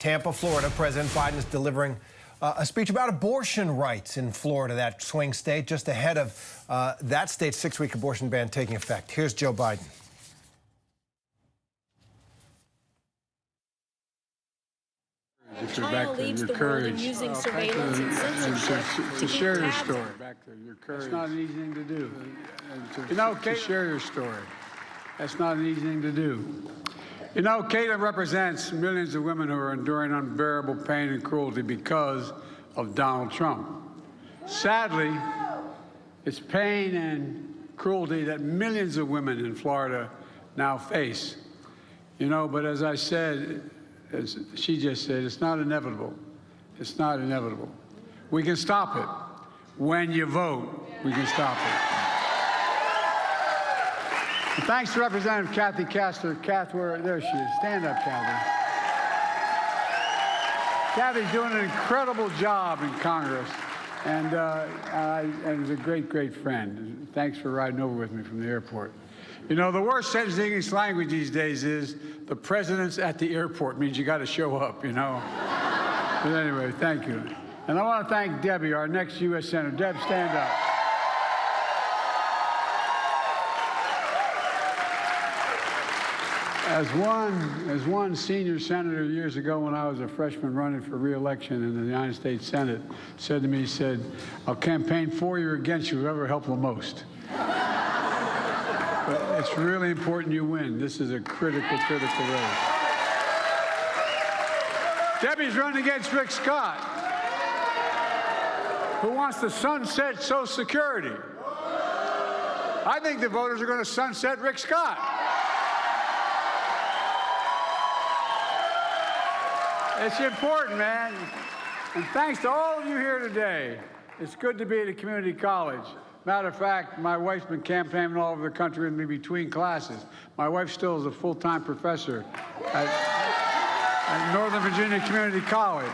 Tampa, Florida, President Biden is delivering a speech about abortion rights in Florida, that swing state, just ahead of that state's 6-week abortion ban taking effect. Here's Joe Biden. China leads the world in using surveillance and censorship to share your tabs. story. Back to your courage. It's not an easy thing to do. To share your story. That's not an easy thing to do. You know, Caitlin represents millions of women who are enduring unbearable pain and cruelty because of Donald Trump. Sadly, it's pain and cruelty that millions of women in Florida now face. You know, but as I said, as she just said, it's not inevitable. It's not inevitable. We can stop it. When you vote, we can stop it. And thanks to Representative Kathy Castor. There she is. Stand up, Kathy. Kathy's doing an incredible job in Congress, and is a great, great friend. Thanks for riding over with me from the airport. You know, the worst sentence in English language these days is the president's at the airport. Means you got to show up, you know. But anyway, thank you. And I want to thank Debbie, our next U.S. Senator. Deb, stand up. As one senior senator years ago when I was a freshman running for re-election in the United States Senate said to me, he said, "I'll campaign for you or against you, whoever helped the most." But it's really important you win. This is a critical race. Debbie's running against Rick Scott, who wants to sunset Social Security. I think the voters are going to sunset Rick Scott. It's important, man. And thanks to all of you here today. It's good to be at a community college. Matter of fact, my wife's been campaigning all over the country with me between classes. My wife still is a full-time professor at Northern Virginia Community College.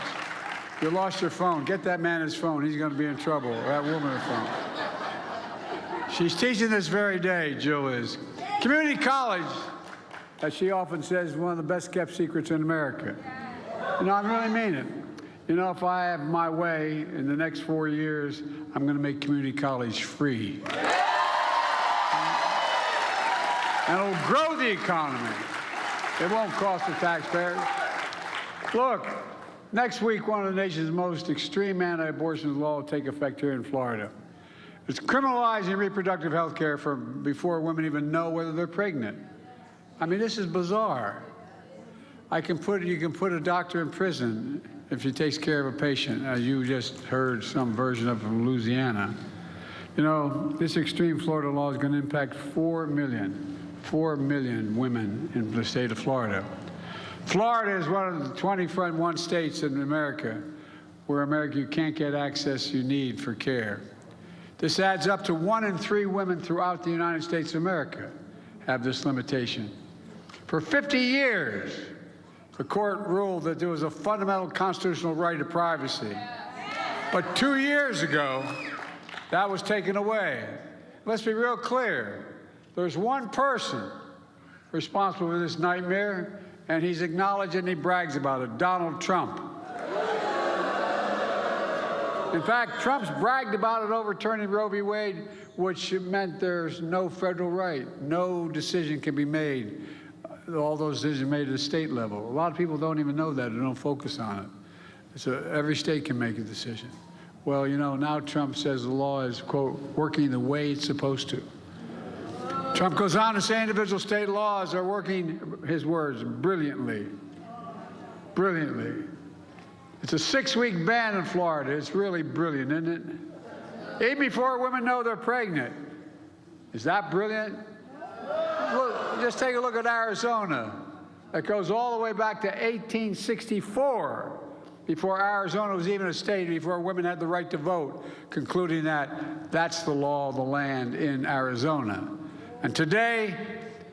You lost your phone. Get that man his phone. He's going to be in trouble. Or that woman her phone. She's teaching this very day, Jill is. Community college, as she often says, is one of the best-kept secrets in America. You know, I really mean it. You know, if I have my way in the next 4 years, I'm going to make community college free. And it'll grow the economy. It won't cost the taxpayers. Look, next week, one of the nation's most extreme anti-abortion laws will take effect here in Florida. It's criminalizing reproductive health care before women even know whether they're pregnant. I mean, this is bizarre. You can put a doctor in prison if he takes care of a patient, as you just heard some version of from Louisiana. You know, this extreme Florida law is going to impact 4 million women in the state of Florida. Florida is one of the 21 states in America where you can't get access you need for care. This adds up to 1 in 3 women throughout the United States of America have this limitation. For 50 years, the court ruled that there was a fundamental constitutional right to privacy. But 2 years ago, that was taken away. Let's be real clear. There's one person responsible for this nightmare, and he's acknowledged it and he brags about it, Donald Trump. In fact, Trump's bragged about it overturning Roe v. Wade, which meant there's no federal right. No decision can be made. All those decisions are made at the state level. A lot of people don't even know that and don't focus on it. So every state can make a decision. Well, you know, now Trump says the law is, quote, working the way it's supposed to. Trump goes on to say individual state laws are working, his words, brilliantly. Brilliantly. It's a 6-week ban in Florida. It's really brilliant, isn't it? Even before women know they're pregnant. Is that brilliant? Look, just take a look at Arizona. It goes all the way back to 1864, before Arizona was even a state, before women had the right to vote, concluding that that's the law of the land in Arizona. And today,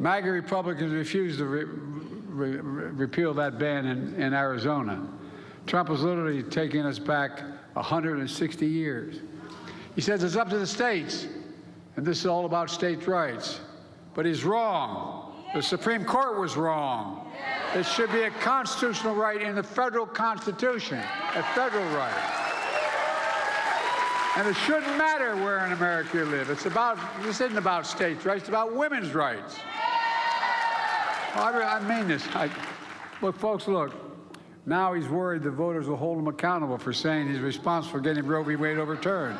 MAGA Republicans refuse to repeal that ban in Arizona. Trump is literally taking us back 160 years. He says it's up to the states, and this is all about states' rights. But he's wrong. The Supreme Court was wrong. It should be a constitutional right in the federal Constitution, a federal right. And it shouldn't matter where in America you live. This isn't about states' rights, it's about women's rights. I mean this. Look, folks, look. Now he's worried the voters will hold him accountable for saying he's responsible for getting Roe v. Wade overturned.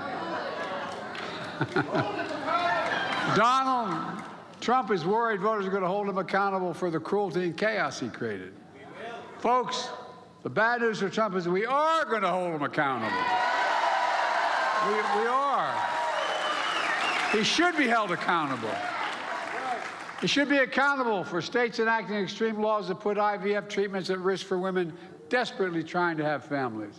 Donald Trump is worried voters are going to hold him accountable for the cruelty and chaos he created. Folks, the bad news for Trump is we are going to hold him accountable. We are. He should be held accountable. He should be accountable for states enacting extreme laws that put IVF treatments at risk for women desperately trying to have families.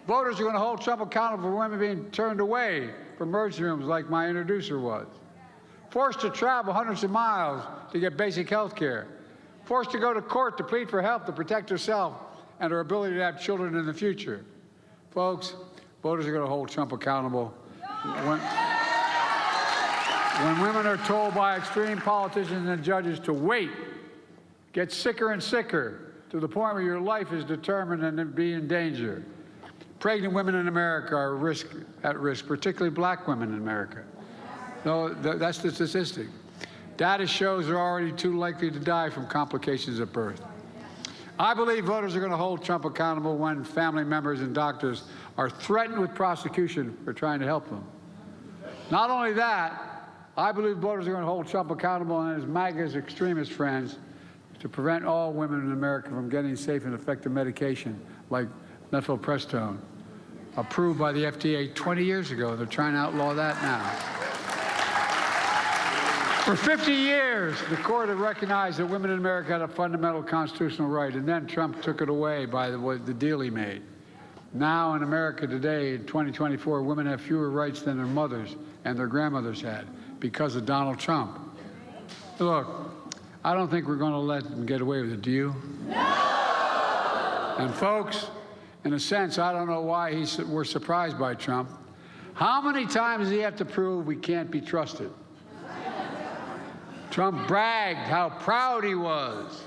Voters are going to hold Trump accountable for women being turned away from emergency rooms like my introducer was. Forced to travel hundreds of miles to get basic health care. Forced to go to court to plead for help to protect herself and her ability to have children in the future. Folks, voters are going to hold Trump accountable when women are told by extreme politicians and judges to wait, get sicker and sicker, to the point where your life is determined and be in danger. Pregnant women in America are at risk, particularly black women in America. No, that's the statistic. Data shows they're already too likely to die from complications at birth. I believe voters are going to hold Trump accountable when family members and doctors are threatened with prosecution for trying to help them. Not only that, I believe voters are going to hold Trump accountable and his MAGA's extremist friends to prevent all women in America from getting safe and effective medication like methylprostone, approved by the FDA 20 years ago. They're trying to outlaw that now. For 50 years, the court had recognized that women in America had a fundamental constitutional right, and then Trump took it away by the deal he made. Now in America today, in 2024, women have fewer rights than their mothers and their grandmothers had because of Donald Trump. Look, I don't think we're going to let them get away with it, do you? No! And folks, in a sense, I don't know why we're surprised by Trump. How many times does he have to prove we can't be trusted? Trump bragged how proud he was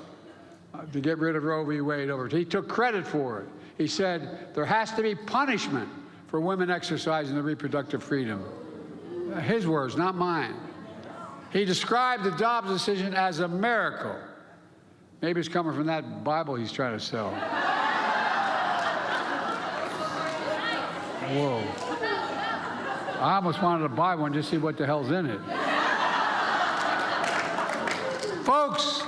to get rid of Roe v. Wade over. He took credit for it. He said there has to be punishment for women exercising their reproductive freedom. His words, not mine. He described the Dobbs decision as a miracle. Maybe it's coming from that Bible he's trying to sell. Whoa. I almost wanted to buy one just to see what the hell's in it. Folks,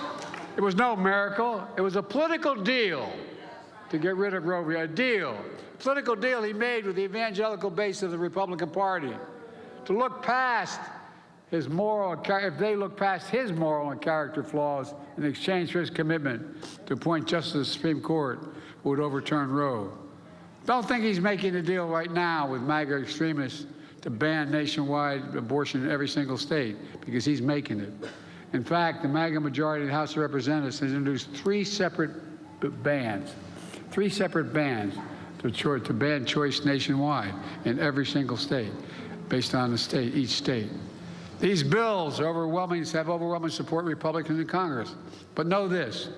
it was no miracle. It was a political deal to get rid of Roe v. Wade. A deal. Political deal he made with the evangelical base of the Republican Party to look past his moral, if they look past his moral and character flaws in exchange for his commitment to appoint justice to the Supreme Court who would overturn Roe. Don't think he's making a deal right now with MAGA extremists to ban nationwide abortion in every single state, because he's making it. In fact, the MAGA majority in the House of Representatives has introduced three separate bans to ban choice nationwide in every single state, based on each state. These bills have overwhelming support of Republicans in Congress. But know this,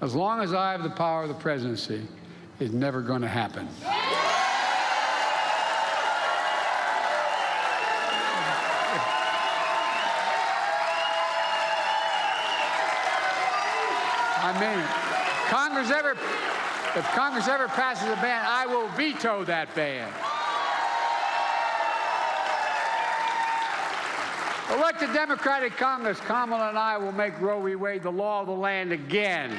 as long as I have the power of the presidency, it's never going to happen. I mean, if Congress ever passes a ban, I will veto that ban. Elect a Democratic Congress, Kamala and I will make Roe v. Wade the law of the land again.